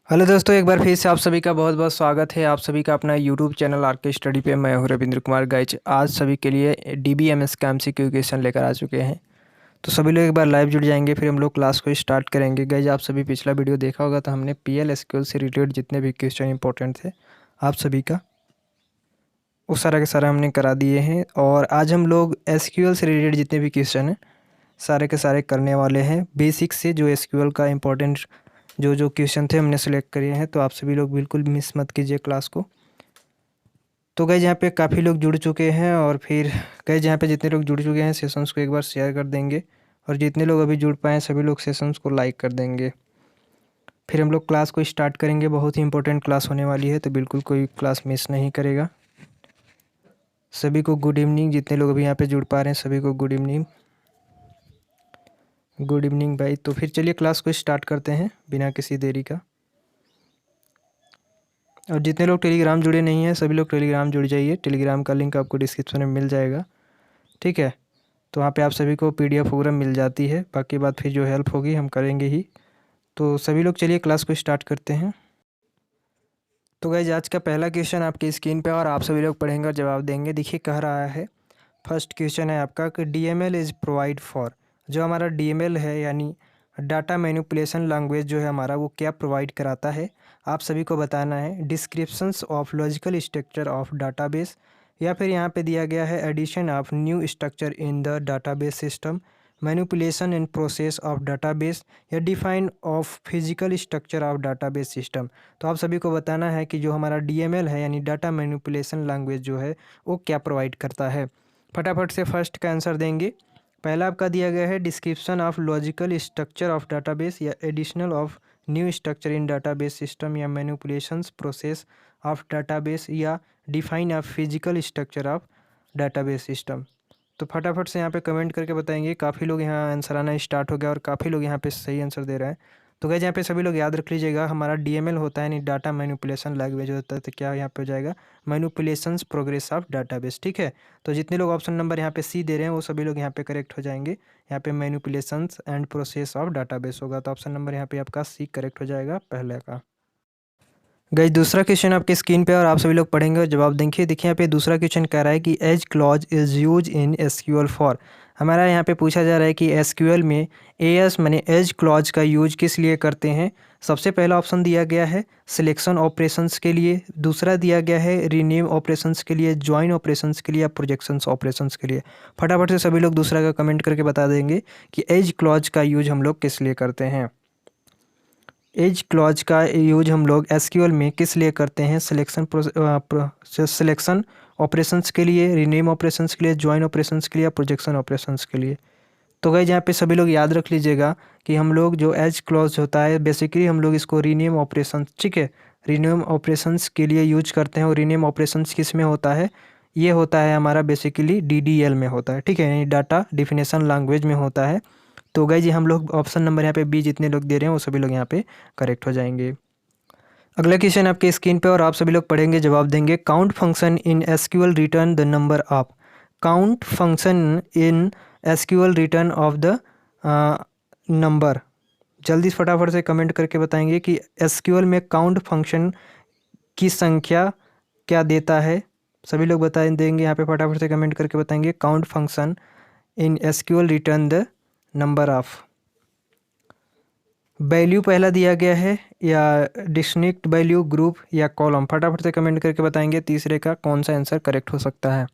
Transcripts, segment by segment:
Hello दोस्तों, एक बार फिर से आप सभी का बहुत बहुत स्वागत है। आप सभी का अपना यूट्यूब चैनल आर के स्टडी पे। मैं हूं रविंद्र कुमार गाइज। आज सभी के लिए DBMS का MCQ क्वेश्चन लेकर आ चुके हैं। तो सभी लोग एक बार लाइव जुड़ जाएंगे, फिर हम लोग क्लास को स्टार्ट करेंगे। गाइज आप सभी पिछला वीडियो देखा होगा, तो हमने PL SQL से रिलेटेड जितने भी क्वेश्चन इंपॉर्टेंट थे आप सभी का वो सारा के सारा हमने करा दिए हैं। और आज हम लोग SQL से रिलेटेड जितने भी क्वेश्चन हैं सारे के सारे करने वाले हैं। बेसिक से जो SQL का इम्पोर्टेंट जो जो क्वेश्चन थे हमने सेलेक्ट करे हैं, तो आप सभी लोग बिल्कुल मिस मत कीजिए क्लास को। तो गाइज यहाँ पे काफ़ी लोग जुड़ चुके हैं, और फिर गाइज यहाँ पे जितने लोग जुड़ चुके हैं सेशंस को एक बार शेयर कर देंगे, और जितने लोग अभी जुड़ पाए सभी लोग सेशंस को लाइक कर देंगे। फिर हम लोग क्लास को स्टार्ट करेंगे। बहुत ही इंपॉर्टेंट क्लास होने वाली है, तो बिल्कुल कोई क्लास मिस नहीं करेगा। सभी को गुड इवनिंग। जितने लोग अभी यहाँ पे जुड़ पा रहे हैं सभी को गुड इवनिंग। गुड इवनिंग भाई। तो फिर चलिए क्लास को स्टार्ट करते हैं बिना किसी देरी का। और जितने लोग टेलीग्राम जुड़े नहीं हैं सभी लोग टेलीग्राम जुड़ जाइए। टेलीग्राम का लिंक आपको डिस्क्रिप्शन में मिल जाएगा, ठीक है। तो वहाँ पे आप सभी को PDF वगैरह मिल जाती है। बाकी बात फिर जो हेल्प होगी हम करेंगे ही। तो सभी लोग चलिए क्लास को स्टार्ट करते हैं। तो गाइज आज का पहला क्वेश्चन आपकी स्क्रीन पे, और आप सभी लोग पढ़ेंगे और जवाब देंगे। देखिए कह रहा है, फर्स्ट क्वेश्चन है आपका कि DML इज़ प्रोवाइड फॉर। जो हमारा DML है यानी डाटा मैनिपुलेशन लैंग्वेज जो है हमारा, वो क्या प्रोवाइड कराता है आप सभी को बताना है। Descriptions of logical structure of database, या फिर यहाँ पे दिया गया है addition of new structure in the database system, manipulation in process of database, या define of physical structure of database system. तो आप सभी को बताना है कि जो हमारा DML है यानी डाटा मैनिपुलेशन लैंग्वेज जो है वो क्या प्रोवाइड करता है। फटाफट से फर्स्ट का आंसर देंगे। पहला आपका दिया गया है description of logical structure of database, या additional of new structure in database system, या मैनिपुलेशंस प्रोसेस ऑफ डाटाबेस, या define of physical structure of database system. तो फटाफट से यहाँ पे कमेंट करके बताएंगे। काफ़ी लोग यहाँ आंसर आना स्टार्ट हो गया, और काफ़ी लोग यहाँ पे सही आंसर दे रहे हैं। तो गाइस यहाँ पे सभी लोग याद रख लीजिएगा, हमारा DML होता है यानी डाटा मैनिपुलेशन लैंग्वेज होता है। तो क्या यहाँ पे हो जाएगा, मैनिपुलेशंस प्रोग्रेस ऑफ डाटाबेस, ठीक है। तो जितने लोग ऑप्शन नंबर यहाँ पे C दे रहे हैं वो सभी लोग यहाँ पे करेक्ट हो जाएंगे। यहाँ पे manipulations and process of database होगा, तो ऑप्शन नंबर यहाँ पे आपका C करेक्ट हो जाएगा पहले का। गाइस दूसरा क्वेश्चन आपके स्क्रीन पे, और आप सभी लोग पढ़ेंगे और जवाब देंगे। देखिए यहाँ पे दूसरा क्वेश्चन कह रहा है कि as clause is use in SQL for. हमारा यहाँ पे पूछा जा रहा है कि SQL में एस माने एज क्लॉज का यूज किस लिए करते हैं। सबसे पहला ऑप्शन दिया गया है सिलेक्शन ऑपरेशंस के लिए, दूसरा दिया गया है रीनेम ऑपरेशंस के लिए, ज्वाइन ऑपरेशंस के लिए, या प्रोजेक्शंस ऑपरेशंस के लिए। फटाफट से सभी लोग दूसरा का कमेंट करके बता देंगे कि एज क्लॉज का यूज हम लोग किस लिए करते हैं। एज क्लॉज का यूज हम लोग SQL में किस लिए करते हैं। सिलेक्शन ऑपरेशंस के लिए, रीनेम ऑपरेशंस के लिए, ज्वाइन ऑपरेशंस के लिए, या प्रोजेक्शन ऑपरेशंस के लिए। तो गाइस यहाँ पे सभी लोग याद रख लीजिएगा कि हम लोग जो एज क्लॉज होता है बेसिकली हम लोग इसको रीनेम ऑपरेशंस, ठीक है, रीनेम ऑपरेशंस के लिए यूज करते हैं। और रीनेम ऑपरेशंस किस में होता है, ये होता है हमारा बेसिकली DDL में होता है, ठीक है, यानी डाटा डिफिनेशन लैंग्वेज में होता है। तो गाइस ये हम लोग ऑप्शन नंबर यहाँ पे B जितने लोग दे रहे हैं वो सभी लोग यहाँ पे करेक्ट हो जाएंगे। अगला क्वेश्चन आपके स्क्रीन पे, और आप सभी लोग पढ़ेंगे जवाब देंगे। Count function in SQL return the number of. Count function in SQL return of the number. जल्दी से फटाफट से कमेंट करके बताएंगे कि SQL में काउंट फंक्शन की संख्या क्या देता है। सभी लोग बता देंगे यहाँ पे, फटाफट से कमेंट करके बताएंगे count function in SQL return the number of. Value पहला दिया गया है, या डिस्टिंक्ट वैल्यू, ग्रुप, या कॉलम। फटाफट से कमेंट करके बताएंगे तीसरे का कौन सा आंसर करेक्ट हो सकता है।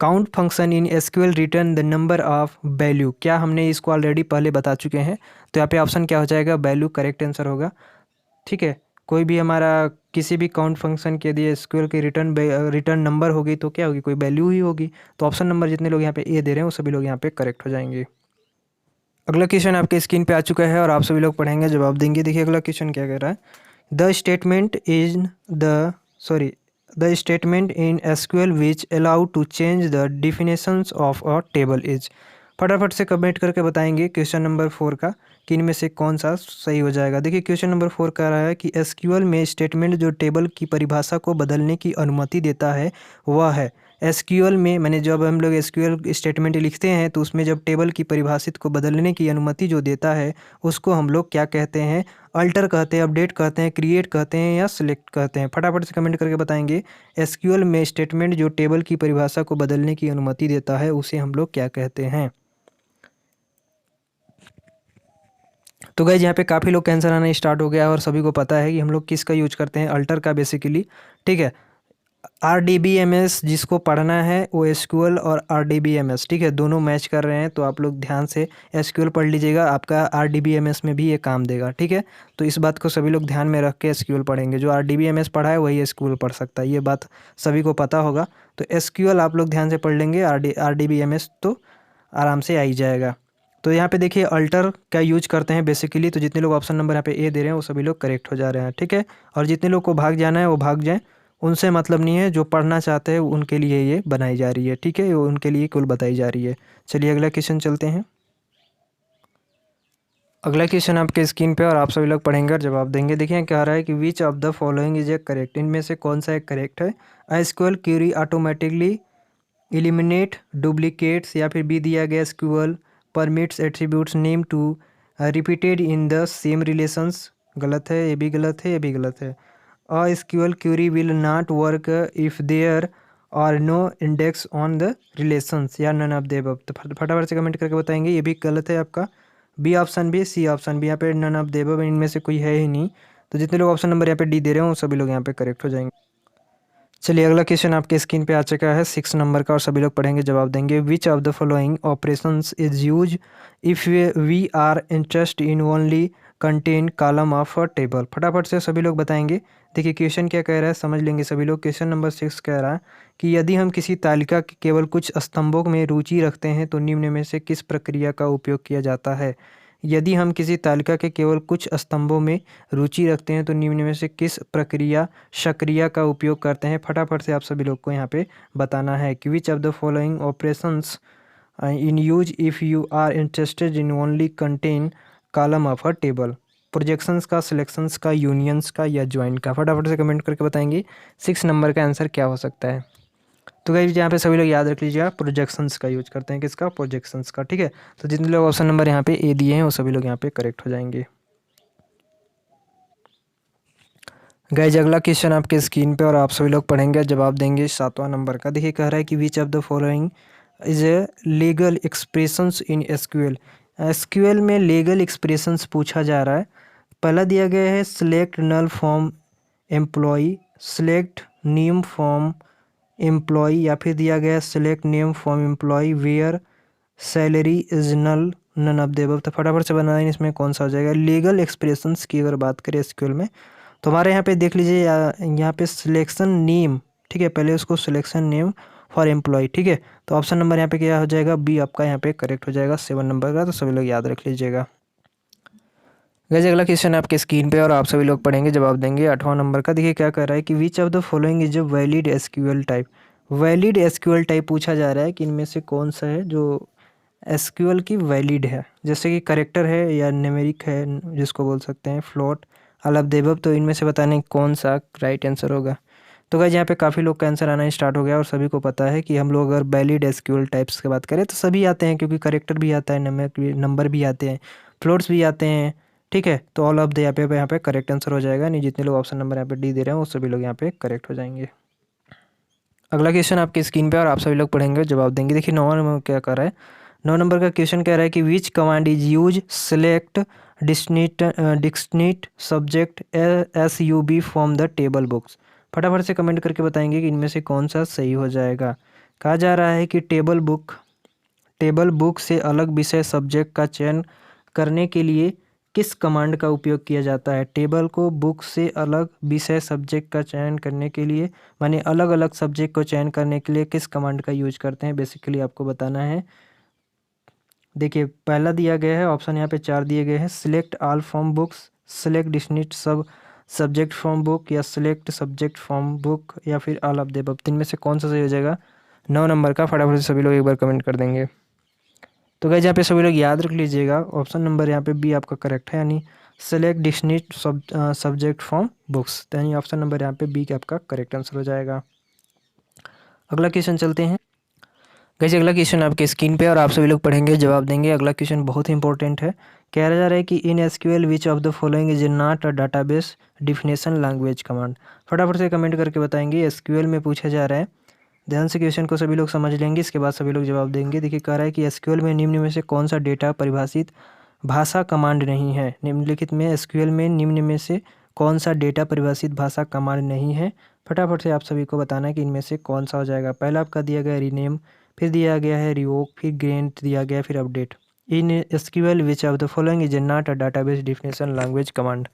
Count function in SQL return the number of value. क्या हमने इसको ऑलरेडी पहले बता चुके हैं, तो यहाँ पे ऑप्शन क्या हो जाएगा, वैल्यू करेक्ट आंसर होगा, ठीक है। कोई भी हमारा किसी भी काउंट फंक्शन के यदि SQL की रिटर्न नंबर होगी तो क्या होगी, कोई वैल्यू ही होगी। तो ऑप्शन नंबर जितने लोग यहाँ पे A दे रहे हैं वो सभी लोग यहाँ पे करेक्ट हो जाएंगे। अगला क्वेश्चन आपके स्क्रीन पे आ चुका है, और आप सभी लोग पढ़ेंगे जवाब देंगे। देखिए अगला क्वेश्चन क्या कह रहा है, the statement in SQL which allow to change the definitions of a table is. फटाफट से कमेंट करके बताएंगे क्वेश्चन नंबर 4 का कि इनमें से कौन सा सही हो जाएगा। देखिए क्वेश्चन नंबर 4 कह रहा है कि SQL में स्टेटमेंट जो टेबल की परिभाषा को बदलने की अनुमति देता है वह है। एसक्यूएल में मैंने जब हम लोग एसक्यूएल स्टेटमेंट लिखते हैं तो उसमें जब टेबल की परिभाषित को बदलने की अनुमति जो देता है उसको हम लोग क्या कहते हैं, अल्टर कहते हैं, अपडेट कहते हैं, क्रिएट कहते हैं या सिलेक्ट कहते हैं। फटाफट से कमेंट करके बताएंगे एसक्यूएल में स्टेटमेंट जो टेबल की परिभाषा को बदलने की अनुमति देता है उसे हम लोग क्या कहते हैं। तो गाइज यहाँ पे काफ़ी लोग कैंसर आना स्टार्ट हो गया और सभी को पता है कि हम लोग किसका यूज करते हैं, अल्टर का बेसिकली। ठीक है, RDBMS जिसको पढ़ना है वो एसक्यूएल और RDBMS, ठीक है, दोनों मैच कर रहे हैं, तो आप लोग ध्यान से एसक्यूएल पढ़ लीजिएगा, आपका RDBMS में भी ये काम देगा। ठीक है, तो इस बात को सभी लोग ध्यान में रख के एसक्यूएल पढ़ेंगे। जो RDBMS पढ़ा है वही एसक्यूएल पढ़ सकता है, ये बात सभी को पता होगा। तो एसक्यूएल आप लोग ध्यान से पढ़ लेंगे, RDBMS तो आराम से आ ही जाएगा। तो यहाँ पे देखिए अल्टर का यूज करते हैं बेसिकली, तो जितने लोग ऑप्शन नंबर यहाँ पे ए दे रहे हैं वो सभी लोग करेक्ट हो जा रहे हैं। ठीक है, और जितने लोग को भाग जाना है वो भाग जाएं, उनसे मतलब नहीं है, जो पढ़ना चाहते हैं उनके लिए ये बनाई जा रही है। ठीक है, वो उनके लिए कुल बताई जा रही है। चलिए अगला क्वेश्चन चलते हैं। अगला क्वेश्चन आपके स्क्रीन पे और आप सभी लोग पढ़ेंगे और जवाब देंगे। देखिए कह रहा है कि which of the following is a correct, इनमें से कौन सा एक करेक्ट है। SQL query automatically eliminate duplicates, या फिर बी दिया गया SQL permits attributes name to repeated in the same relations, गलत है, ये भी गलत है, ये भी गलत है। A SQL query will not work if there are no index on the relations, या नन ऑफ द अबव। तो फटाफट से कमेंट करके बताएंगे, ये भी गलत है आपका, बी ऑप्शन भी, सी ऑप्शन भी, यहाँ पे नन ऑफ द अबव इनमें से कोई है ही नहीं। तो जितने लोग ऑप्शन नंबर यहाँ पे डी दे रहे हो सभी लोग यहाँ पे करेक्ट हो जाएंगे। चलिए अगला क्वेश्चन आपके स्क्रीन पे आ चुका है 6 नंबर का और सभी लोग पढ़ेंगे, जवाब देंगे। Which of the following operations is use if we are interest in only content column of a table. फटाफट से सभी लोग बताएंगे। देखिए क्वेश्चन क्या कह रहा है समझ लेंगे सभी लोग। क्वेश्चन नंबर 6 कह रहा है कि यदि हम किसी तालिका के केवल कुछ स्तंभों में रुचि रखते हैं तो निम्न में से किस प्रक्रिया का उपयोग किया जाता है। यदि हम किसी तालिका के केवल कुछ स्तंभों में रुचि रखते हैं तो निम्न में से किस प्रक्रिया सक्रिया का उपयोग करते हैं। फटाफट से आप सभी लोग को यहाँ पे बताना है कि which of the following operations in use if you are interested in only content column of a table. Projections का, सिलेक्शंस का, यूनियंस का या ज्वाइन का। फटाफट से कमेंट करके बताएंगे 6 नंबर का आंसर क्या हो सकता है। तो गाइस यहाँ पे सभी लोग याद रख लीजिएगा, प्रोजेक्शंस का यूज करते हैं, किसका, प्रोजेक्शंस का। ठीक है, तो जितने लोग ऑप्शन नंबर यहाँ पे ए दिए हैं वो सभी लोग यहाँ पे करेक्ट हो जाएंगे। गाइस अगला क्वेश्चन आपके स्क्रीन पे और आप सभी लोग पढ़ेंगे, जवाब देंगे 7वां नंबर का। देखिए कह रहा है कि which of the following is a legal expressions in SQL. SQL में लीगल एक्सप्रेशंस पूछा जा रहा है। पहला दिया गया है select null from employ, select name from employ, या फिर दिया गया select name from employ where salary is null, none of the above. तो फटाफट से बनाएं इसमें कौन सा हो जाएगा। लीगल एक्सप्रेशंस की अगर बात करें एसक्यूएल में तो हमारे यहाँ पे देख लीजिए, यहाँ पे सिलेक्शन नेम, ठीक है, पहले उसको सिलेक्शन नेम फॉर एम्प्लॉय। ठीक है, तो ऑप्शन नंबर यहाँ पे क्या हो जाएगा, बी आपका यहाँ पे करेक्ट हो जाएगा 7 नंबर का। तो सभी लोग याद रख लीजिएगा। गाइस अगला क्वेश्चन आपके स्क्रीन पे और आप सभी लोग पढ़ेंगे, जवाब देंगे 8वां नंबर का। देखिए क्या कर रहा है कि which of the following is a valid SQL type. Valid SQL type पूछा जा रहा है कि इनमें से कौन सा है जो एसक्यूएल की वैलिड है। जैसे कि करेक्टर है या न्यूमेरिक है, जिसको बोल सकते हैं float, all of the above. तो इनमें से बताने कौन सा राइट आंसर होगा। तो गाइस यहाँ पे काफ़ी लोग का आंसर आना स्टार्ट हो गया और सभी को पता है कि हम लोग अगर वैलिड एसक्यूएल टाइप्स की बात करें तो सभी आते हैं, क्योंकि करेक्टर भी आता है, नंबर भी आते हैं, फ्लोट्स भी आते हैं। ठीक है, तो ऑल ऑफ द यहाँ पे करेक्ट आंसर हो जाएगा। नहीं, जितने लोग ऑप्शन नंबर यहाँ पे डी दे रहे हैं वो सभी लोग यहाँ पे करेक्ट हो जाएंगे। अगला क्वेश्चन आपकी स्क्रीन पे और आप सभी लोग पढ़ेंगे, जवाब देंगे। देखिए 9 नंबर क्या कर रहा है। 9 नंबर का क्वेश्चन कह रहा है कि which command is use select distinct subject SUB from the table books. फटाफट से कमेंट करके बताएंगे कि इनमें से कौन सा सही हो जाएगा। कहा जा रहा है कि टेबल बुक से अलग विषय सब्जेक्ट का चयन करने के लिए किस कमांड का उपयोग किया जाता है। टेबल को बुक से अलग विषय सब्जेक्ट का चयन करने के लिए, माने अलग अलग सब्जेक्ट को चयन करने के लिए किस कमांड का यूज करते हैं, बेसिकली आपको बताना है। देखिए पहला दिया गया है ऑप्शन, यहाँ पे 4 दिए गए हैं, select all from books, select distinct subject from book, या सिलेक्ट सब्जेक्ट फ्रॉम बुक, या फिर ऑल ऑफ द अबव। तीन में से कौन सा सही हो जाएगा 9 नंबर का। फटाफट से सभी लोग एक बार कमेंट कर देंगे। तो गाइस यहाँ पे सभी लोग याद रख लीजिएगा, ऑप्शन नंबर यहाँ पे बी आपका करेक्ट है, यानी select distinct subject from books, यानी ऑप्शन नंबर यहाँ पे बी का आपका करेक्ट आंसर हो जाएगा। अगला क्वेश्चन चलते हैं। गाइस अगला क्वेश्चन आपके स्क्रीन पे और आप सभी लोग पढ़ेंगे, जवाब देंगे। अगला क्वेश्चन बहुत ही इंपॉर्टेंट है। कह जा रहा है कि in SQL which of the following is not a database definition language command. फटाफट से कमेंट करके बताएंगे। एसक्यूएल में पूछा जा रहा है, ध्यान से क्वेश्चन को सभी लोग समझ लेंगे, इसके बाद सभी लोग जवाब देंगे। देखिए कह रहा है कि एसक्यूएल में निम्न में से कौन सा डेटा परिभाषित भाषा कमांड नहीं है। निम्नलिखित में एसक्यूएल में निम्न में से कौन सा डेटा परिभाषित भाषा कमांड नहीं है। फटाफट से आप सभी को बताना है कि इनमें से कौन सा हो जाएगा। पहला आपका दिया गया रीनेम, फिर दिया गया है रिवोक, फिर ग्रेंट दिया गया, फिर update. In SQL which of the following is not a database definition language command.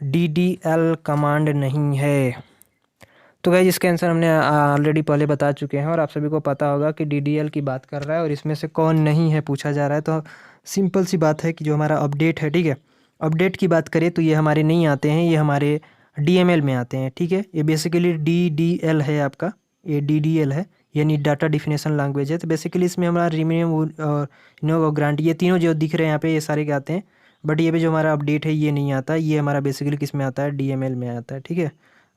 DDL command नहीं है। तो गाइस इसका आंसर हमने ऑलरेडी पहले बता चुके हैं और आप सभी को पता होगा कि डीडीएल की बात कर रहा है और इसमें से कौन नहीं है पूछा जा रहा है। तो सिंपल सी बात है कि जो हमारा अपडेट है, ठीक है, अपडेट की बात करें तो ये हमारे नहीं आते हैं, ये हमारे डीएमएल में आते हैं। ठीक है, ये बेसिकली डीडीएल है आपका, ये डीडीएल है यानी डाटा डिफिनेशन लैंग्वेज है। तो बेसिकली इसमें हमारा रिमिनियम और इनोवा ग्रांट, ये तीनों जो दिख रहे हैं यहाँ पे, ये सारे के आते हैं। बट ये भी जो हमारा अपडेट है ये नहीं आता, ये हमारा बेसिकली किस में आता है, डीएमएल में आता है। ठीक है,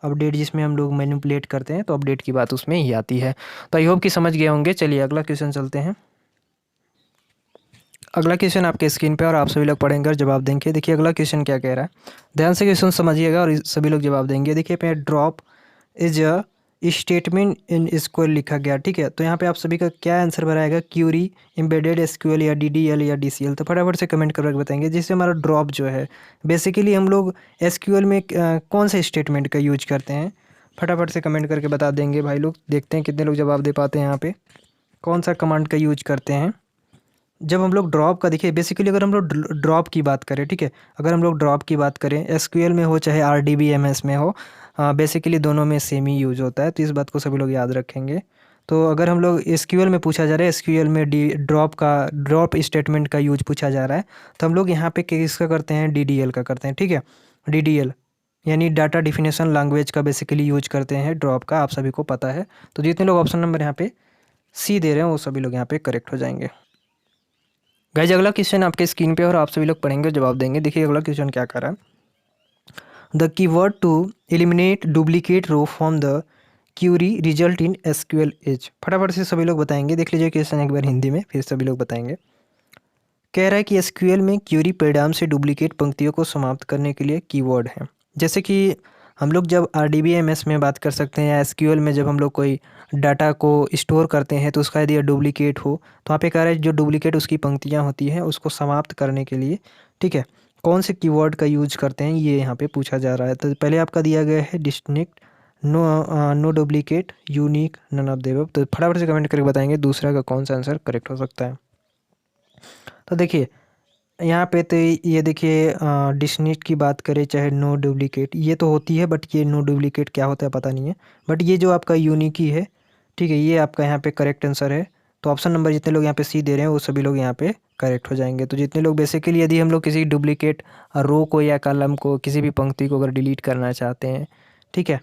अपडेट जिसमें हम लोग मैनिपुलेट करते हैं तो अपडेट की बात उसमें ही आती है। तो आई होप कि समझ गए होंगे। चलिए अगला क्वेश्चन चलते हैं। अगला क्वेश्चन आपके स्क्रीन पे और आप सभी लोग पढ़ेंगे और जवाब देंगे। देखिए अगला क्वेश्चन क्या कह रहा है, ध्यान से क्वेश्चन समझिएगा और सभी लोग जवाब देंगे। देखिए पे drop is a statement in SQL लिखा गया। ठीक है, तो यहाँ पे आप सभी का क्या आंसर बनाएगा, क्यूरी, एम्बेडेड एसक्यूएल या डीडीएल या डीसीएल। तो फटाफट से कमेंट करके बताएंगे। जिससे हमारा ड्रॉप जो है, बेसिकली हम लोग एसक्यूएल में कौन से स्टेटमेंट का यूज करते हैं, फटाफट से कमेंट करके बता देंगे भाई लोग। देखते हैं कितने लोग जवाब दे पाते हैं यहाँ पे, कौन सा कमांड का यूज करते हैं जब हम लोग ड्रॉप का। देखिए बेसिकली अगर हम लोग ड्रॉप की बात करें, ठीक है, अगर हम लोग ड्रॉप की बात करें एसक्यूएल में हो चाहे आरडीबीएमएस में हो, बेसिकली दोनों में सेम ही यूज होता है। तो इस बात को सभी लोग याद रखेंगे। तो अगर हम लोग एसक्यूएल में पूछा जा रहा है, एसक्यूएल में ड्रॉप स्टेटमेंट का यूज पूछा जा रहा है, तो हम लोग यहाँ पे किसका करते हैं, डीडीएल का करते हैं। ठीक है, डीडीएल यानी डाटा डिफिनेशन लैंग्वेज का बेसिकली यूज करते हैं ड्रॉप का, आप सभी को पता है। तो जितने लोग ऑप्शन नंबर यहाँ पे सी दे रहे हैं वो सभी लोग यहाँ पे करेक्ट हो जाएंगे। गाइज अगला क्वेश्चन आपके स्क्रीन पे और आप सभी लोग पढ़ेंगे, जवाब देंगे। देखिए अगला क्वेश्चन क्या कर रहा है, the keyword to eliminate duplicate row from the query result in SQL is. फटाफट से सभी लोग बताएंगे। देख लीजिए क्वेश्चन एक बार हिंदी में, फिर सभी लोग बताएंगे। कह रहा है कि एसक्यूएल में क्यूरी परिणाम से डुप्लीकेट पंक्तियों को समाप्त करने के लिए कीवर्ड है। जैसे कि हम लोग जब आरडीबीएमएस में बात कर सकते हैं या एसक्यूएल में जब हम लोग कोई डाटा को स्टोर करते हैं तो उसका यदि डुप्लीकेट हो तो वहाँ पे कह रहा है जो डुप्लीकेट उसकी पंक्तियाँ होती हैं उसको समाप्त करने के लिए, ठीक है, कौन से कीवर्ड का यूज करते हैं ये यहाँ पे पूछा जा रहा है। तो पहले आपका दिया गया है distinct, no duplicate, unique, none of the above. तो फटाफट से कमेंट करके बताएंगे दूसरा का कौन सा आंसर करेक्ट हो सकता है। तो देखिए यहाँ पे तो ये देखिए डिस्टिंक्ट की बात करें चाहे नो डुप्लीकेट, ये तो होती है, बट ये नो डुप्लीकेट क्या होता है पता नहीं है। बट ये जो आपका यूनिक ही है, ठीक है, ये आपका यहाँ पे करेक्ट आंसर है। तो ऑप्शन नंबर जितने लोग यहाँ पे सी दे रहे हैं वो सभी लोग यहाँ पे करेक्ट हो जाएंगे। तो जितने लोग बेसिकली यदि हम लोग किसी डुप्लीकेट रो को या कॉलम को, किसी भी पंक्ति को अगर डिलीट करना चाहते हैं, ठीक है,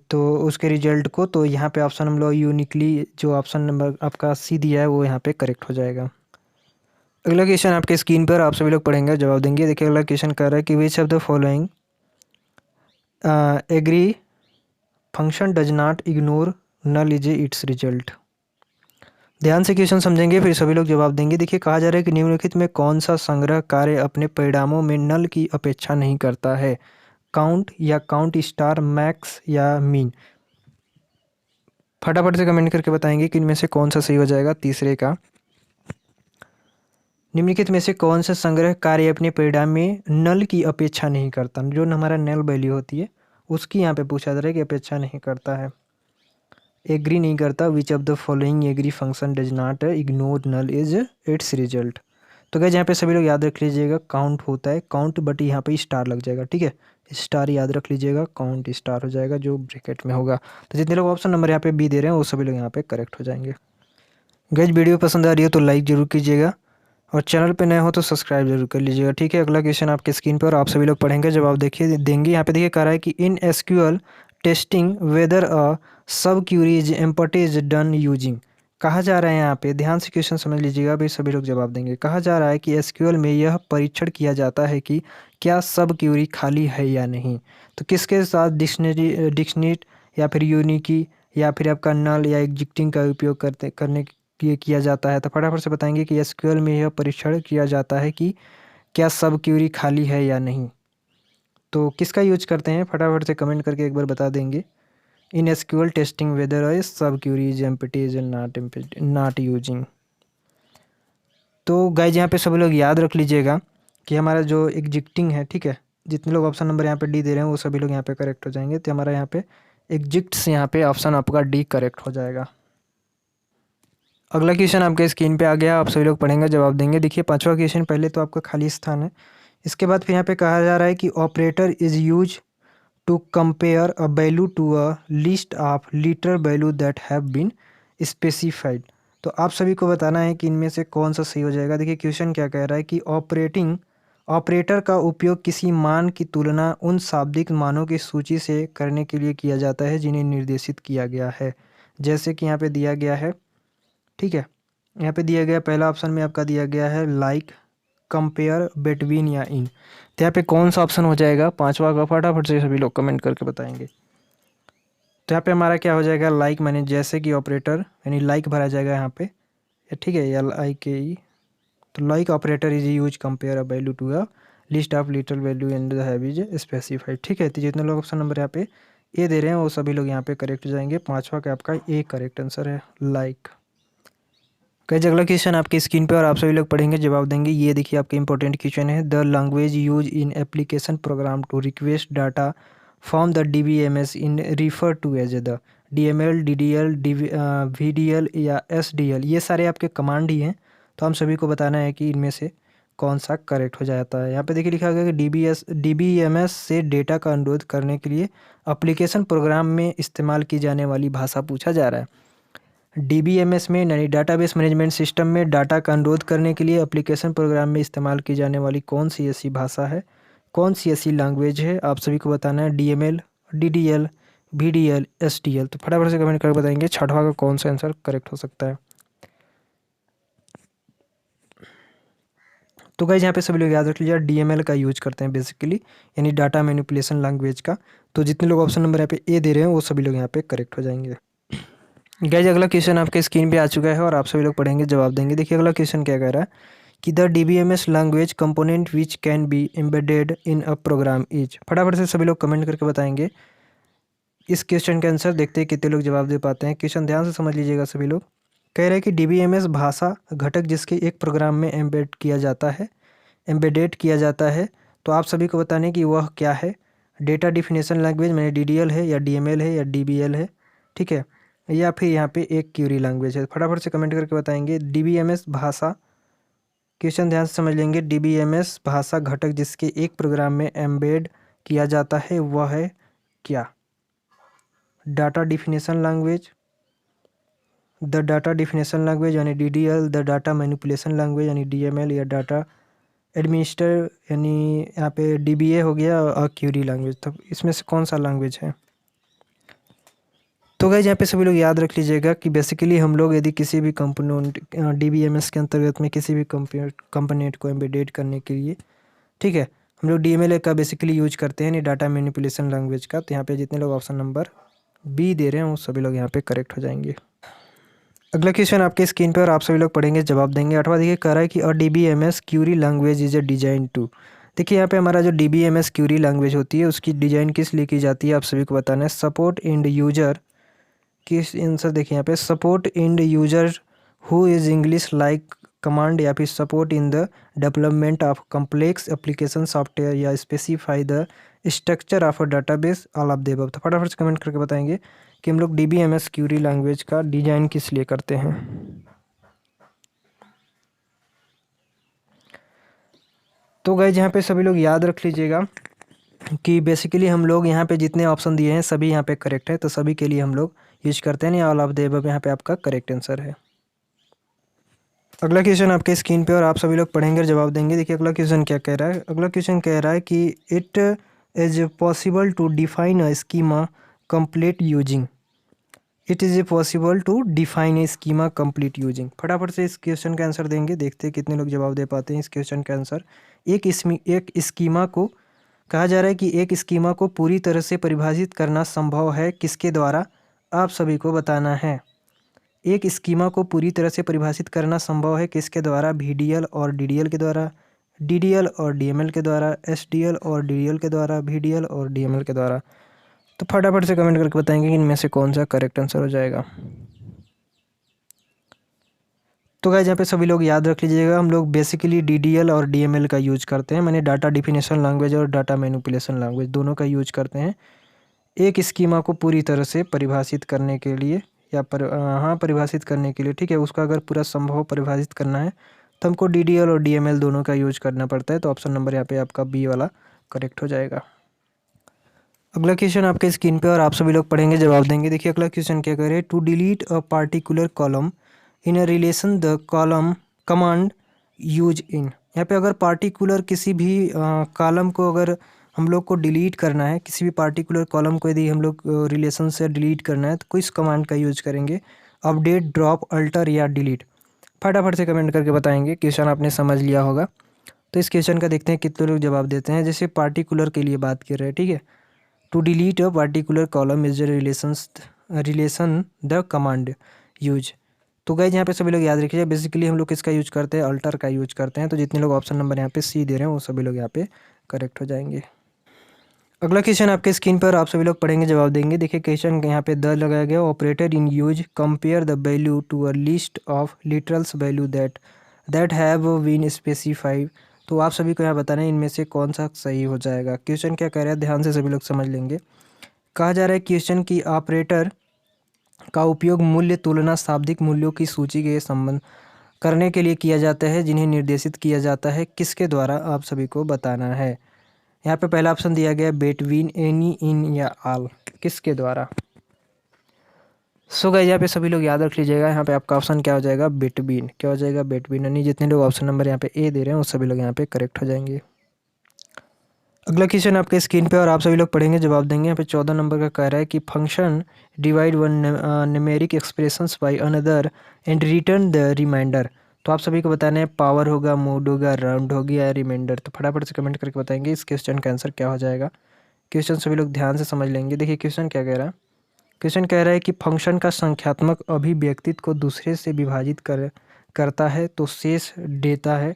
तो उसके रिजल्ट को, तो यहाँ पे ऑप्शन हम लोग यूनिकली जो ऑप्शन नंबर आपका सी दिया है वो यहाँ पे करेक्ट हो जाएगा। अगला क्वेश्चन आपके स्क्रीन पर आप सभी लोग पढ़ेंगे, जवाब देंगे। देखिए अगला क्वेश्चन कर रहा है कि which of the following aggregate function does not ignore null is its result. ध्यान से क्वेश्चन समझेंगे फिर सभी लोग जवाब देंगे। देखिए कहा जा रहा है कि निम्नलिखित में कौन सा संग्रह कार्य अपने परिणामों में नल की अपेक्षा नहीं करता है, काउंट या काउंट स्टार, मैक्स या मीन। फटाफट से कमेंट करके बताएंगे कि इनमें से कौन सा सही हो जाएगा तीसरे का। निम्नलिखित में से कौन सा संग्रह कार्य अपने परिणाम में नल की अपेक्षा नहीं करता, जो हमारा नल वैल्यू होती है उसकी यहाँ पे पूछा जा रहा है कि अपेक्षा नहीं करता है, एग्री नहीं करता। Which of the following aggregate function does not ignore null is its result. तो गाइस यहाँ पे सभी लोग याद रख लीजिएगा, काउंट होता है काउंट, बट यहाँ पे स्टार लग जाएगा। ठीक है, स्टार याद रख लीजिएगा, काउंट स्टार हो जाएगा जो ब्रैकेट में होगा। तो जितने लोग ऑप्शन नंबर यहाँ पे बी दे रहे हैं वो सभी लोग यहाँ पे करेक्ट हो जाएंगे। गाइस वीडियो पसंद आ रही हो तो लाइक जरूर कीजिएगा और चैनल पे नए हो तो सब्सक्राइब जरूर कर लीजिएगा। ठीक है, अगला क्वेश्चन आपके स्क्रीन पर आप सभी लोग पढ़ेंगे, जवाब देखिए देंगे। यहाँ पे देखिए कह रहा है कि in SQL testing whether a sub Curie is empty is done using. कहा जा रहा है यहाँ पे, ध्यान से क्वेश्चन समझ लीजिएगा, भाई सभी लोग जवाब देंगे। कहा जा रहा है कि एसक्यूएल में यह परीक्षण किया जाता है कि क्या सब क्यूरी खाली है या नहीं। तो किसके साथ, डिक्शनरी या फिर यूनिकी या फिर आपका नल या एग्जिस्टिंग का उपयोग करने के लिए किया जाता है। तो फटाफट से बताएंगे कि एसक्यूएल में यह परीक्षण किया जाता है कि क्या सब क्यूरी खाली है या नहीं। तो किसका यूज करते हैं फटाफट से कमेंट करके एक बार बता देंगे। In SQL testing whether a सब Curie is empty is not using. तो गाइज यहाँ पे सभी लोग याद रख लीजिएगा कि हमारा जो एग्जिस्टिंग है, ठीक है, जितने लोग ऑप्शन नंबर यहाँ पे डी दे रहे हैं वो सभी लोग यहाँ पे करेक्ट हो जाएंगे। तो हमारा यहाँ पे एग्जिस्ट्स यहाँ पे ऑप्शन आपका डी करेक्ट हो जाएगा। अगला क्वेश्चन आपके स्क्रीन पे आ गया, आप सभी लोग पढ़ेंगे जवाब देंगे। देखिए 5वां क्वेश्चन, पहले तो आपका खाली स्थान है, इसके बाद फिर यहाँ पे कहा जा रहा है कि operator is use to compare a value to a list of literal value that have been specified. तो आप सभी को बताना है कि इनमें से कौन सा सही हो जाएगा। देखिए क्वेश्चन क्या कह रहा है कि ऑपरेटर का उपयोग किसी मान की तुलना उन शाब्दिक मानों की सूची से करने के लिए किया जाता है जिन्हें निर्देशित किया गया है। जैसे कि यहाँ पे दिया गया है, ठीक है, यहाँ पे दिया गया पहला ऑप्शन में आपका दिया गया है लाइक, कंपेयर, बिटवीन या इन। तो यहाँ पे कौन सा ऑप्शन हो जाएगा 5वां का, फटाफट से सभी लोग कमेंट करके बताएंगे। तो यहाँ पे हमारा क्या हो जाएगा, लाइक माने जैसे कि ऑपरेटर, यानी लाइक भरा जाएगा यहाँ पे, ठीक है, LIKE। तो like operator is use compare a value to a list of little value and have is specified. ठीक है, तो जितने लोग ऑप्शन नंबर यहाँ पे ए दे रहे हैं वो सभी लोग यहाँ पे करेक्ट हो जाएंगे। 5वां का आपका ए करेक्ट आंसर है, लाइक। कई अगला क्वेश्चन आपके स्क्रीन पे और आप सभी लोग पढ़ेंगे जवाब देंगे। ये देखिए आपके इंपॉर्टेंट क्वेश्चन है, the language use in application program to request data from the DBMS in refer to as the DML, DDL, VDL या SDL। ये सारे आपके कमांड ही हैं, तो हम सभी को बताना है कि इनमें से कौन सा करेक्ट हो जाता है। यहाँ पे देखिए लिखा गया कि DBMS से डेटा का अनुरोध करने के लिए एप्लीकेशन प्रोग्राम में इस्तेमाल की जाने वाली भाषा पूछा जा रहा है। DBMS में यानी डाटाबेस मैनेजमेंट सिस्टम में डाटा का अनुरोध करने के लिए एप्लीकेशन प्रोग्राम में इस्तेमाल की जाने वाली कौन सी ऐसी भाषा है, कौन सी ऐसी लैंग्वेज है, आप सभी को बताना है। DML, DDL, VDL, SDL। तो फटाफट से कमेंट करके बताएंगे 6वां का कौन सा आंसर करेक्ट हो सकता है। तो गाइस यहाँ पे सभी लोग याद रख लीजिए, DML का यूज करते हैं बेसिकली, यानी डाटा मैनिपुलेशन लैंग्वेज का। तो जितने लोग ऑप्शन नंबर यहाँ पे ए दे रहे हैं वो सभी लोग यहाँ पे करेक्ट हो जाएंगे। गाइस अगला क्वेश्चन आपके स्क्रीन पे आ चुका है और आप सभी लोग पढ़ेंगे जवाब देंगे। देखिए अगला क्वेश्चन क्या कह रहा है कि the DBMS language component which can be embedded in a program is. फटाफट से सभी लोग कमेंट करके बताएंगे इस क्वेश्चन के आंसर। देखते हैं कितने लोग जवाब दे पाते हैं। क्वेश्चन ध्यान से समझ लीजिएगा सभी लोग। कह रहे हैं कि DBMS भाषा घटक जिसके एक प्रोग्राम में एम्बेडेड किया जाता है। तो आप सभी को बताने कि वह क्या है। डेटा डिफिनेशन लैंग्वेज मैंने DDL है या DML है या DBL है, ठीक है, या फिर यहाँ पे एक क्यूरी लैंग्वेज है। फटाफट से कमेंट करके बताएंगे। DBMS भाषा, क्वेश्चन ध्यान से समझ लेंगे। DBMS भाषा घटक जिसके एक प्रोग्राम में एम्बेड किया जाता है वह है क्या। Data definition language, the data definition language यानी DDL, the data manipulation language यानी DML, या डाटा एडमिनिस्टर यानी यहाँ पे DBA हो गया, और क्यूरी लैंग्वेज। तो इसमें से कौन सा लैंग्वेज है। तो गाइस यहाँ पे सभी लोग याद रख लीजिएगा कि बेसिकली हम लोग यदि किसी भी कंपोनेंट DBMS के अंतर्गत में किसी भी कंपोनेंट को एम्बेडेड करने के लिए, ठीक है, हम लोग DML का बेसिकली यूज करते हैं, नहीं डाटा मैनिपुलेशन लैंग्वेज का। तो यहाँ पे जितने लोग ऑप्शन नंबर बी दे रहे हैं वो सभी लोग यहाँ पे करेक्ट हो जाएंगे। अगला क्वेश्चन आपके स्क्रीन पे और आप सभी लोग पढ़ेंगे जवाब देंगे। 8वां देखिए कह रहा है कि DBMS query language is a design to. देखिए यहाँ पे हमारा जो DBMS क्यूरी लैंग्वेज होती है उसकी डिजाइन किस लिए की जाती है, आप सभी को बताना है। सपोर्ट एंड यूजर, किस आंसर देखिए यहाँ पे, support end user who is English like command, या फिर support in the development of complex application software, या specify the structure of a database, all of the above. तो फटाफट से कमेंट करके बताएंगे कि हम लोग DBMS क्यूरी लैंग्वेज का डिजाइन किस लिए करते हैं। तो गाइस यहाँ पे सभी लोग याद रख लीजिएगा कि बेसिकली हम लोग यहाँ पे जितने ऑप्शन दिए हैं सभी यहाँ पे करेक्ट है, तो सभी के लिए हम लोग यूज करते हैं, नहीं ऑल ऑफ द अबव यहाँ पे आपका करेक्ट आंसर है। अगला क्वेश्चन आपके स्क्रीन पे और आप सभी लोग पढ़ेंगे और जवाब देंगे। देखिए अगला क्वेश्चन क्या कह रहा है। अगला क्वेश्चन कह रहा है कि it is possible to define a schema complete using. It is possible to define a schema complete using. फटाफट से इस क्वेश्चन का आंसर देंगे, देखते हैं कितने लोग जवाब दे पाते हैं इस क्वेश्चन का आंसर। एक स्कीमा को कहा जा रहा है कि एक स्कीमा को पूरी तरह से परिभाषित करना संभव है किसके द्वारा, आप सभी को बताना है। एक स्कीमा को पूरी तरह से परिभाषित करना संभव है किसके द्वारा? VDL और DDL के द्वारा, DDL और DML के द्वारा, SDL और DDL के द्वारा, VDL और DML के द्वारा। तो फटाफट से कमेंट करके बताएंगे कि इनमें से कौन सा करेक्ट आंसर हो जाएगा। तो गाइस यहाँ पे सभी लोग याद रख लीजिएगा, हम लोग बेसिकली DDL और DML का यूज करते हैं, मैंने डाटा डिफिनेशन लैंग्वेज और डाटा मैनिपुलेशन लैंग्वेज दोनों का यूज करते हैं एक स्कीमा को पूरी तरह से परिभाषित करने के लिए या परिभाषित करने के लिए। ठीक है, उसका अगर पूरा संभव परिभाषित करना है तो हमको DDL और DML दोनों का यूज करना पड़ता है। तो ऑप्शन नंबर यहाँ पे आपका बी वाला करेक्ट हो जाएगा। अगला क्वेश्चन आपके स्क्रीन पे और आप सभी लोग पढ़ेंगे, जवाब देंगे। देखिए अगला क्वेश्चन क्या करे, to delete a particular column in a relation the column command use in. यहाँ पे अगर पार्टिकुलर किसी भी कॉलम को अगर हम लोग को डिलीट करना है, किसी भी पार्टिकुलर कॉलम को यदि हम लोग रिलेशन से डिलीट करना है तो किस कमांड का यूज करेंगे? अपडेट, ड्रॉप, अल्टर या डिलीट? फटाफट से कमेंट करके बताएंगे। क्वेश्चन आपने समझ लिया होगा। तो इस क्वेश्चन का देखते हैं कितने लोग जवाब देते हैं। जैसे पार्टिकुलर के लिए बात कर रहे हैं, ठीक है, to delete a particular column is relation the command use. तो गाइज यहाँ पे सभी लोग याद रखिए, बेसिकली हम लोग किसका यूज करते हैं? अल्टर का यूज करते हैं। तो जितने लोग ऑप्शन नंबर यहाँ पे सी दे रहे हैं वो सभी लोग यहाँ पे करेक्ट हो जाएंगे। अगला क्वेश्चन आपके स्क्रीन पर आप सभी लोग पढ़ेंगे, जवाब देंगे। देखिए क्वेश्चन यहाँ पे द लगाया गया, operator in use compare the value to a list of literals value that have been specified. तो आप सभी को यहाँ बताना है इनमें से कौन सा सही हो जाएगा। क्वेश्चन क्या कह रहा है, ध्यान से सभी लोग समझ लेंगे। कहा जा रहा है क्वेश्चन की ऑपरेटर का उपयोग मूल्य तुलना शाब्दिक मूल्यों की सूची के संबंध करने के लिए किया जाता है जिन्हें निर्देशित किया जाता है किसके द्वारा? आप सभी को बताना है। यहाँ पे पहला ऑप्शन दिया गया बिटवीन, एनी, इन या ऑल, किसके द्वारा? सो गाइस यहाँ पे सभी लोग याद रख लीजिएगा, यहाँ पे आपका ऑप्शन क्या हो जाएगा? बिटवीन। क्या हो जाएगा? बिटवीन। यानी जितने लोग ऑप्शन नंबर यहाँ पे ए दे रहे हैं वो सभी लोग यहाँ पे करेक्ट हो जाएंगे। अगला क्वेश्चन आपके स्क्रीन पे और आप सभी लोग पढ़ेंगे, जवाब देंगे। यहाँ पे 14 नंबर का कह रहा है कि function divide one numeric expressions by another and return the remainder. तो आप सभी को बताना है पावर होगा, मोड होगा, राउंड होगी या रिमाइंडर। तो फटाफट से कमेंट करके बताएंगे इस क्वेश्चन का आंसर क्या हो जाएगा। क्वेश्चन सभी लोग ध्यान से समझ लेंगे। देखिए क्वेश्चन क्या कह रहा है, क्वेश्चन कह रहा है कि फंक्शन का संख्यात्मक अभिव्यक्ति को दूसरे से विभाजित करता है तो शेष देता है।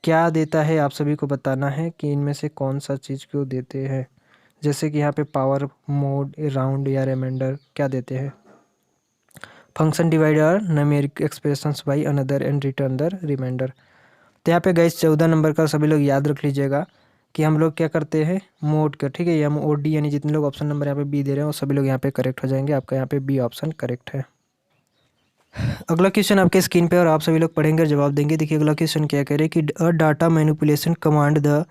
क्या देता है? आप सभी को बताना है कि इनमें से कौन सा चीज़ को देते हैं। जैसे कि यहाँ पे पावर, मोड, राउंड या रिमाइंडर क्या देते हैं? Function divider numeric expressions by another and return the remainder. तो यहाँ पे गाइस 14 नंबर का सभी लोग याद रख लीजिएगा कि हम लोग क्या करते हैं? मोड का, ठीक है, या MOD, यानी जितने लोग ऑप्शन नंबर यहाँ पे बी दे रहे हैं वो सभी लोग यहाँ पे करेक्ट हो जाएंगे। आपका यहाँ पे बी ऑप्शन करेक्ट है। अगला क्वेश्चन आपके स्क्रीन पे और आप सभी लोग पढ़ेंगे और जवाब देंगे। देखिए अगला क्वेश्चन क्या कह रहे हैं कि अ data manipulation command the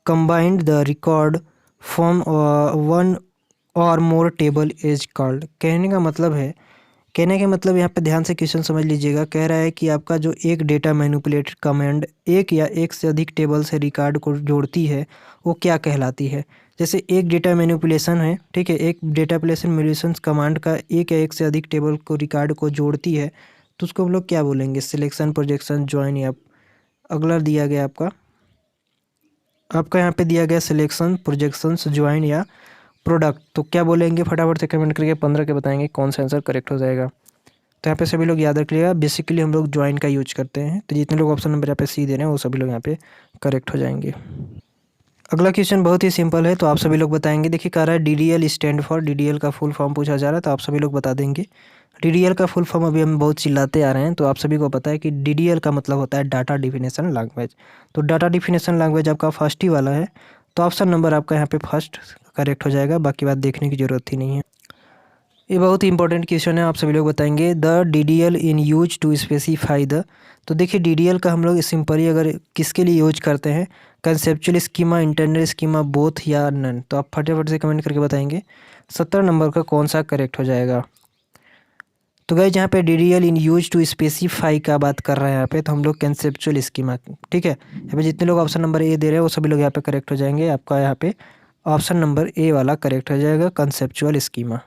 combined the record from one और मोर टेबल इज कॉल्ड। कहने का मतलब यहाँ पे ध्यान से क्वेश्चन समझ लीजिएगा। कह रहा है कि आपका जो एक डेटा मैनिपुलेटेड कमांड एक या एक से अधिक टेबल से रिकॉर्ड को जोड़ती है वो क्या कहलाती है? जैसे एक डेटा मैनिपुलेशन है, ठीक है, एक डेटा मैनिपुलेशन कमांड का एक या एक से अधिक टेबल को रिकॉर्ड को जोड़ती है तो उसको हम लोग क्या बोलेंगे? सिलेक्शन, प्रोजेक्शन, ज्वाइन या अगला दिया गया आपका यहाँ पे दिया गया सिलेक्शन, प्रोजेक्शन, ज्वाइन या प्रोडक्ट। तो क्या बोलेंगे? फटाफट से कमेंट करके 15 के बताएंगे कौन सा आंसर करेक्ट हो जाएगा। तो यहाँ पे सभी लोग याद रखिएगा, बेसिकली हम लोग ज्वाइन का यूज करते हैं। तो जितने लोग ऑप्शन नंबर यहाँ पे सी दे रहे हैं वो सभी लोग यहाँ पे करेक्ट हो जाएंगे। अगला क्वेश्चन बहुत ही सिंपल है, तो आप सभी लोग बताएंगे। देखिए कह रहा है DDL स्टैंड फॉर, DDL का फुल फॉर्म पूछा जा रहा है तो आप सभी लोग बता देंगे। DDL का फुल फॉर्म अभी हम बहुत चिल्लाते आ रहे हैं, तो आप सभी को पता है कि DDL का मतलब होता है डाटा डिफिनेशन लैंग्वेज। तो डाटा डिफिनेशन लैंग्वेज आपका फर्स्ट ही वाला है, तो ऑप्शन नंबर आपका यहाँ पे फर्स्ट करेक्ट हो जाएगा। बाकी बात देखने की ज़रूरत ही नहीं है। ये बहुत ही इंपॉर्टेंट क्वेश्चन है, आप सभी लोग बताएंगे। The DDL in use to specify the. तो देखिए DDL का हम लोग सिंपली अगर किसके लिए यूज करते हैं? Conceptual schema, internal schema, both या नन। तो आप फटाफट से कमेंट करके बताएंगे 17 नंबर का कौन सा करेक्ट हो जाएगा। तो गाइस यहाँ पे DDL in use to specify का बात कर रहे हैं यहाँ पे, तो हम लोग कंसेप्चुअल स्कीमा, ठीक है, यहाँ पे जितने लोग ऑप्शन नंबर ए दे रहे हैं वो सभी लोग यहाँ पे करेक्ट हो जाएंगे। आपका यहाँ पे ऑप्शन नंबर ए वाला करेक्ट हो जाएगा, कंसेप्चुअल स्कीमा।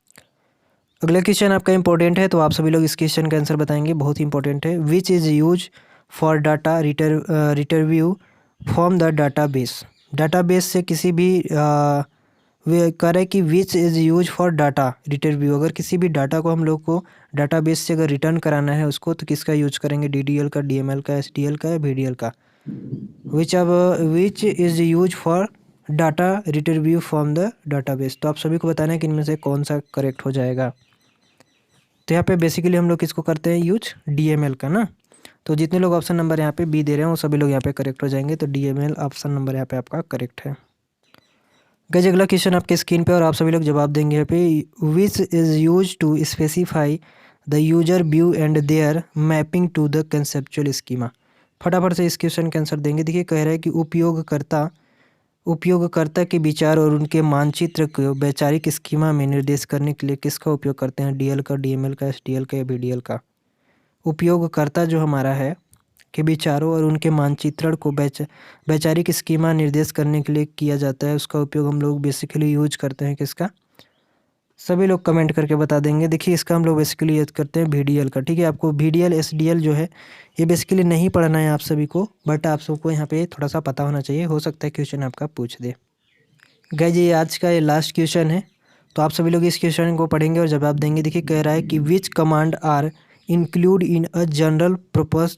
अगला क्वेश्चन आपका इंपॉर्टेंट है, तो आप सभी लोग इस क्वेश्चन का आंसर बताएंगे, बहुत ही इंपॉर्टेंट है। Which is use for data retrieval from the database. Database से किसी भी वे कह रहा है कि which is use for data retrieve. अगर किसी भी डाटा को हम लोग को डाटाबेस से अगर रिटर्न कराना है उसको, तो किसका यूज करेंगे, DDL का, DML का, STL का या VDL का। विच is use for data retrieve from the database. तो आप सभी को बताना है कि इनमें से कौन सा करेक्ट हो जाएगा। तो यहाँ पे बेसिकली हम लोग किसको करते हैं यूज, DML का ना। तो जितने लोग ऑप्शन नंबर यहाँ पे बी दे रहे हैं वो सभी लोग यहाँ पे करेक्ट हो जाएंगे। तो DML ऑप्शन नंबर यहाँ पे आपका करेक्ट है। गाइस अगला क्वेश्चन आपके स्क्रीन पे और आप सभी लोग जवाब देंगे यहाँ पे। Which is use to specify the user view and their mapping to the conceptual schema. फटाफट से इस क्वेश्चन के आंसर देंगे। देखिए कह रहा है कि उपयोगकर्ता के विचार और उनके मानचित्र को वैचारिक स्कीमा में निर्देश करने के लिए किसका उपयोग करते हैं, DL का, DML का, STL का या VDL का। उपयोगकर्ता जो हमारा है के विचारों और उनके मानचित्रण को वैचारिक स्कीमा निर्देश करने के लिए किया जाता है, उसका उपयोग हम लोग बेसिकली यूज करते हैं किसका। सभी लोग कमेंट करके बता देंगे। देखिए इसका हम लोग बेसिकली यूज करते हैं VDL का। ठीक है, आपको VDL SDL जो है ये बेसिकली नहीं पढ़ना है आप सभी को, बट आप सबको यहाँ पे थोड़ा सा पता होना चाहिए, हो सकता है क्वेश्चन आपका पूछ दे। गाइस ये आज का ये लास्ट क्वेश्चन है, तो आप सभी लोग इस क्वेश्चन को पढ़ेंगे और जवाब देंगे। देखिए कह रहा है कि which command are include in a general propose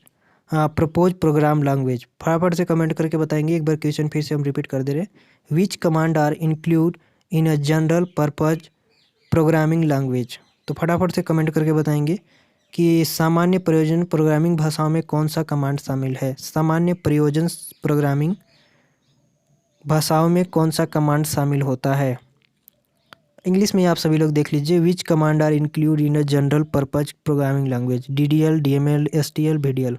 program language. फटाफट से कमेंट करके बताएंगे। एक बार क्वेश्चन फिर से हम रिपीट कर दे रहे हैं। Which command are include in a general purpose programming language. तो फटाफट से कमेंट करके बताएंगे कि सामान्य प्रयोजन प्रोग्रामिंग भाषाओं में कौन सा कमांड शामिल है। सामान्य प्रयोजन प्रोग्रामिंग भाषाओं में कौन सा कमांड शामिल होता है। इंग्लिश में आप सभी लोग देख लीजिए। Which command are include in a general purpose programming language, DDL, DML, STL, VDL।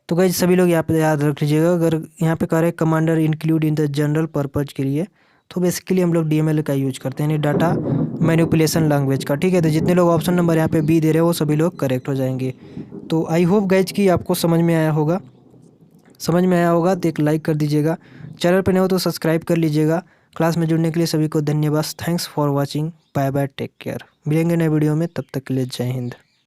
तो गाइस सभी लोग यहाँ पे याद रख लीजिएगा। अगर यहाँ पे कह रहे हैं commander include in the general purpose के लिए, तो बेसिकली हम लोग DML का यूज करते हैं, यानी डाटा मैनिपुलेशन लैंग्वेज का। ठीक है, तो जितने लोग ऑप्शन नंबर यहाँ पे बी दे रहे हो वो सभी लोग करेक्ट हो जाएंगे। तो आई होप गाइज कि आपको समझ में आया होगा। तो एक लाइक कर दीजिएगा, चैनल पर नहीं हो तो सब्सक्राइब कर लीजिएगा। क्लास में जुड़ने के लिए सभी को धन्यवाद। Thanks for watching, bye bye, take care. मिलेंगे नए वीडियो में, तब तक के लिए जय हिंद।